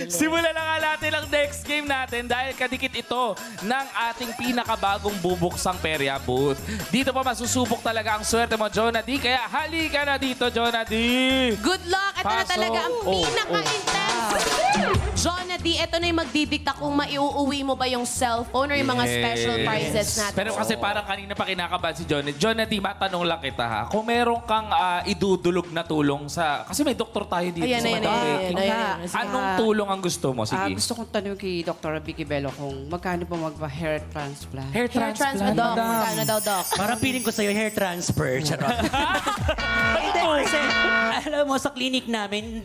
Simulan na nga natin ang next game natin dahil kadikit ito ng ating pinakabagong bubuksang perya booth. Dito pa masusubok talaga ang swerte mo, Jonah D. Kaya halika na dito, Jonah D. Good luck! Ito na Pasok. talaga ang pinaka-intense. Jonah D, ito na yung magdidikta kung maiuuwi mo ba yung cellphone or yung mga special prizes natin. Pero kasi parang kanina pa kinakabahan si Jonah. Jonah D, matanong lang kita ha. Kung meron kang idudulog na tulong sa... Kasi may doktor tayo dito Ayan, sa ayan, Madam ayan, Becky. ayan. Anong tulong ang gusto mo? Sige. Gusto kong tanong kay Dr. Vicky Bello kung magkano ba magpa-hair transplant? Hair Hair transplant, Doc. Magkano daw, Doc? Parang feeling ko sa'yo, hair transfer. Charot. Hindi, kasi alam mo, sa clinic namin,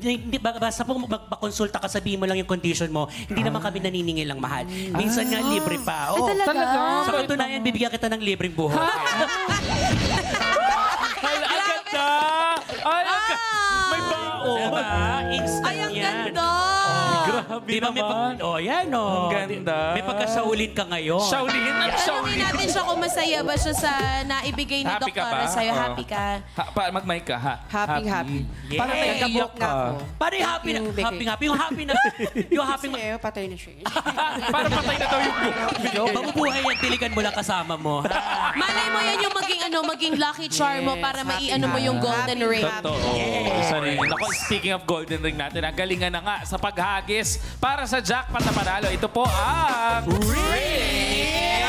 basta po magpakonsulta ka, sabihin mo lang yung condition mo, hindi naman kami naniningil lang mahal. Minsan nga libre pa. Oh, talaga? Sa katunayan, bibigyan kita ng libreng buhok. Agad na! Ay, agad! May bao! Diba? Instant Ay, ang yan. ganda! Grabe Di ba may naman. yan oh. Ang ganda. May pagkasaulit ka ngayon. Shaolin at Tanungin Shaolin. natin siya kung masaya ba siya sa naibigay ni Happy ka Doktora ba? sa'yo. Oo. Happy ka? Mag-mic ka, ha? Happy. Yes. Parang naiiyak na ako. Paano yung happy na? Yung bigay. Happy. Yung happy na. Yung happy Kasi patay na siya. Parang patay na daw yung buhok. Mabubuhay yan, tiligan mo lang kasama mo. Malay mo yan yung maging lucky charm mo para mai-ano mo yung golden ring. Totoo. Isa rin. Ako, speaking of golden ring natin, ang galingan na nga sa paghagis para sa jackpot na panalo. Ito po ang... Ring